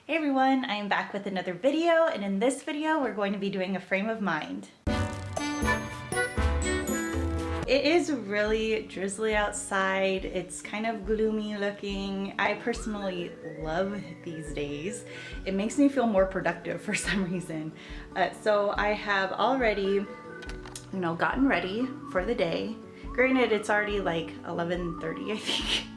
Hey everyone, I am back with another video, and in this video we're going to be doing a frame of mind. It is really drizzly outside. It's kind of gloomy looking. I personally love these days. It makes me feel more productive for some reason. So I have already, gotten ready for the day. Granted, it's already like 11:30, I think.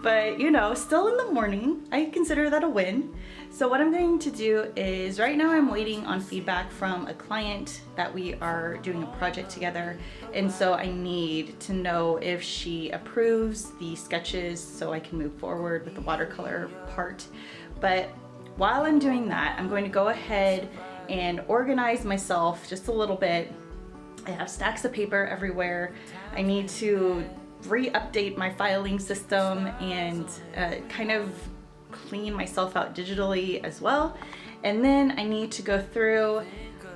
But still in the morning. I consider that a win. So what I'm going to do is, right now I'm waiting on feedback from a client that we are doing a project together, and so I need to know if she approves the sketches so I can move forward with the watercolor part. But while I'm doing that, I'm going to go ahead and organize myself just a little bit. I have stacks of paper everywhere. I need to re-update my filing system and kind of clean myself out digitally as well. And then I need to go through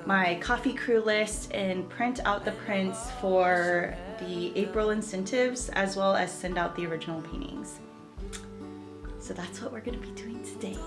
my coffee crew list and print out the prints for the April incentives, as well as send out the original paintings. So that's what we're going to be doing today.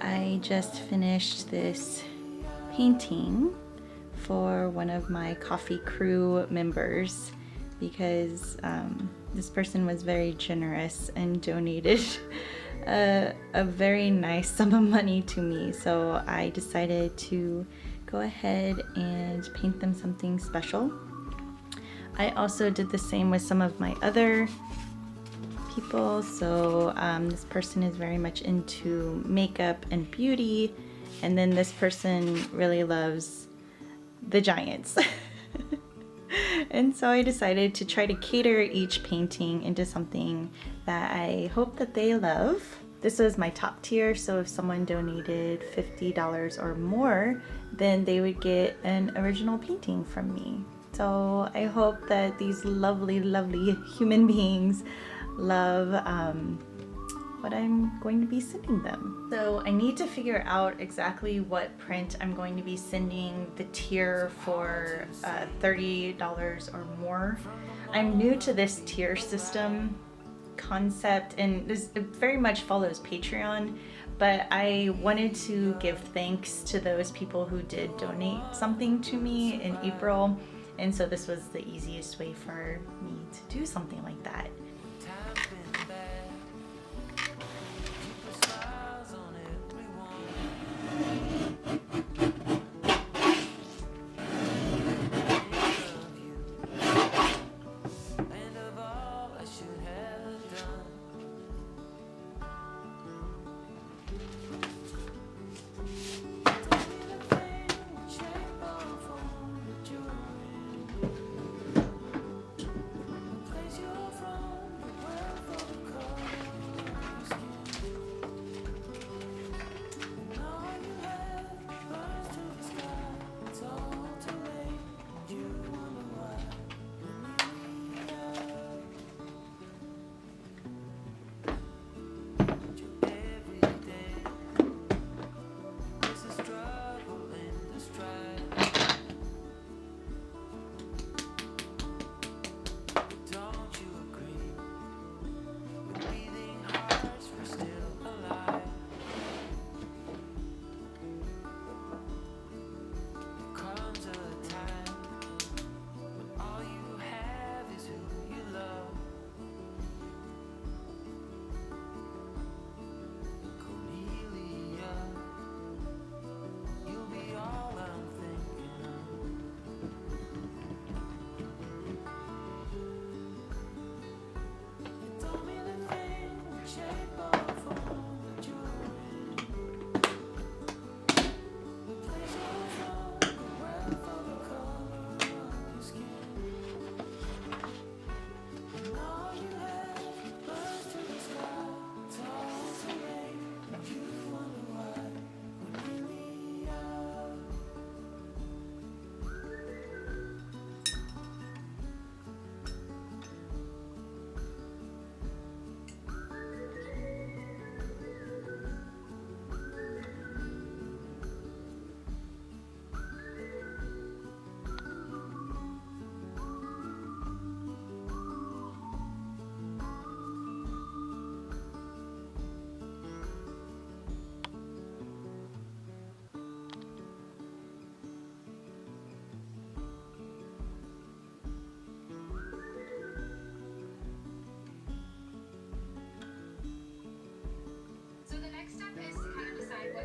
I just finished this painting for one of my coffee crew members because this person was very generous and donated a very nice sum of money to me. So I decided to go ahead and paint them something special. I also did the same with some of my other people. So this person is very much into makeup and beauty, and then this person really loves the Giants. And so I decided to try to cater each painting into something that I hope that they love. This was my top tier, so if someone donated $50 or more, then they would get an original painting from me. So I hope that these lovely, lovely human beings love what I'm going to be sending them. So I need to figure out exactly what print I'm going to be sending the tier for $30 or more. I'm new to this tier system concept, and this very much follows Patreon, but I wanted to give thanks to those people who did donate something to me in April, and so this was the easiest way for me to do something like that.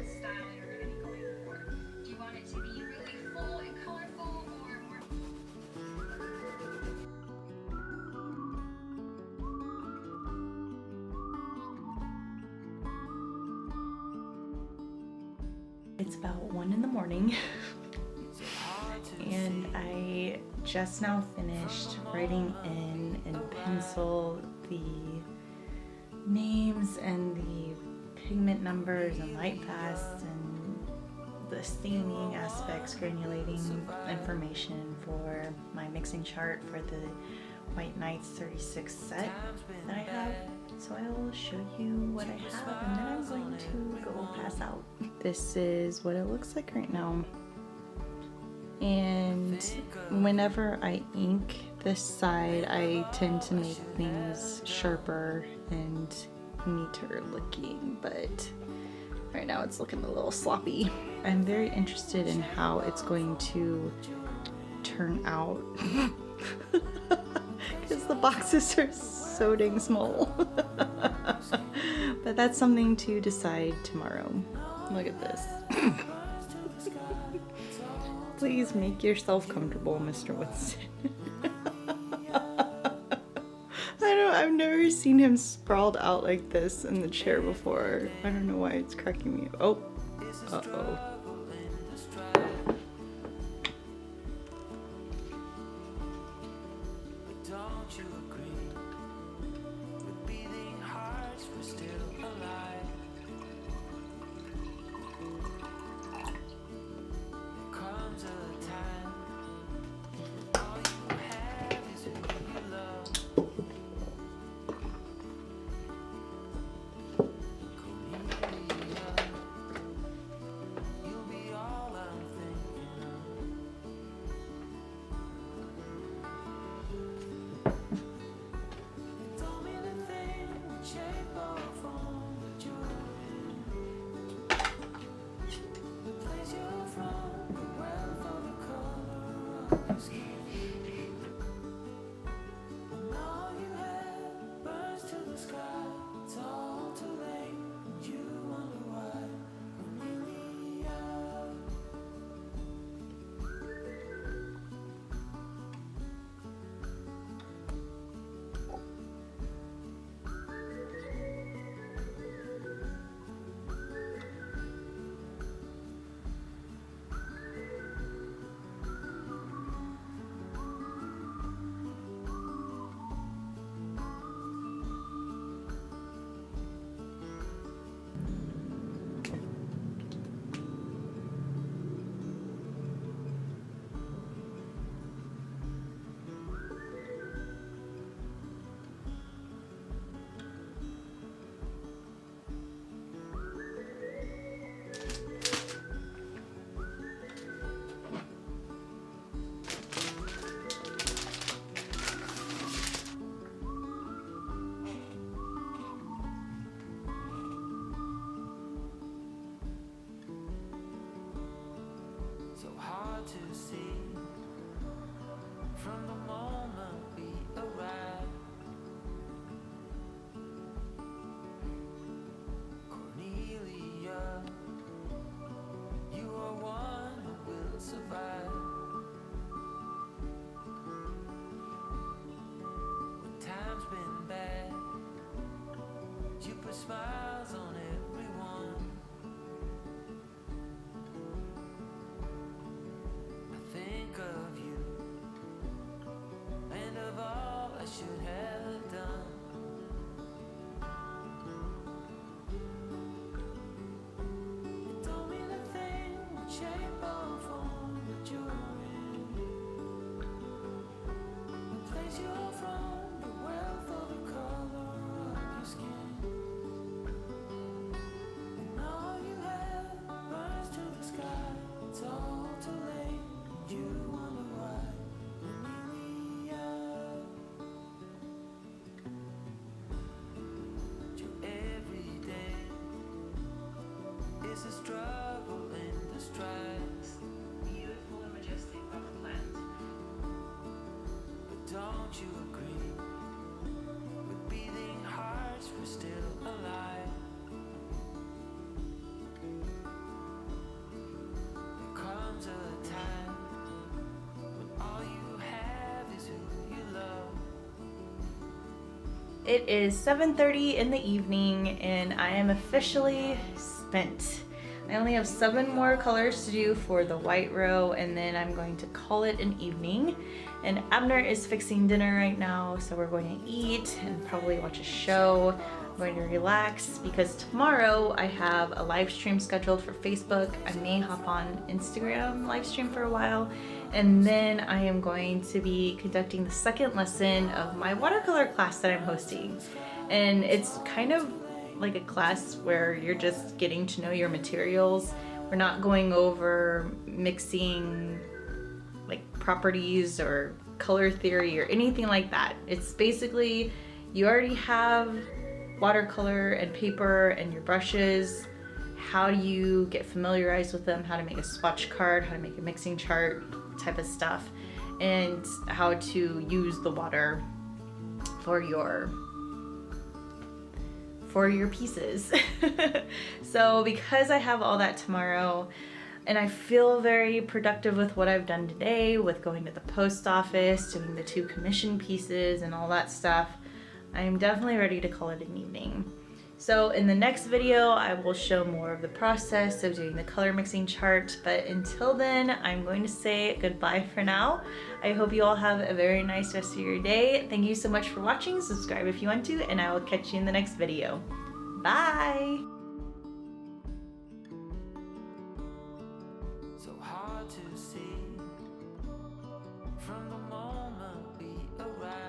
style you're going to be going for. Do you want it to be really full and colorful or more? It's about 1 in the morning and I just now finished writing in pencil the names and the pigment numbers and light paths and the staining aspects, granulating information for my mixing chart for the White Knights 36 set that I have. So I will show you what I have and then I'm going to go pass out. This is what it looks like right now. And whenever I ink this side, I tend to make things sharper and neater looking, but right now it's looking a little sloppy. I'm very interested in how it's going to turn out because the boxes are so dang small. But that's something to decide tomorrow. Look at this. Please make yourself comfortable, Mr. Winston. I've never seen him sprawled out like this in the chair before. I don't know why it's cracking me up. Oh, uh-oh. To see from the moment we arrive, Cornelia, you are one who will survive. When time's been bad, you put smiles on everyone. Think of you and of all I should have done. It don't mean a thing what shape or form that you're in, the place you're from, the wealth or the color of your skin, and all you have burns to the sky. It's all too late. You wonder why, Amelia. Your every day is a struggle and a strife. Beautiful and majestic rubber plant. But don't you agree? With beating hearts, we're still alive. It is 7:30 in the evening and I am officially spent. I only have 7 more colors to do for the white row and then I'm going to call it an evening. And Abner is fixing dinner right now, so we're going to eat and probably watch a show. I'm going to relax because tomorrow I have a live stream scheduled for Facebook. I may hop on Instagram live stream for a while. And then I am going to be conducting the second lesson of my watercolor class that I'm hosting. And it's kind of like a class where you're just getting to know your materials. We're not going over mixing like properties or color theory or anything like that. It's basically you already have watercolor and paper and your brushes. How do you get familiarized with them, how to make a swatch card, how to make a mixing chart type of stuff, and how to use the water for your pieces. So because I have all that tomorrow and I feel very productive with what I've done today, with going to the post office, doing the 2 commission pieces and all that stuff, I am definitely ready to call it an evening. So in the next video, I will show more of the process of doing the color mixing chart, but until then, I'm going to say goodbye for now. I hope you all have a very nice rest of your day. Thank you so much for watching. Subscribe if you want to, and I will catch you in the next video. Bye! So hard to see from the moment we arrive.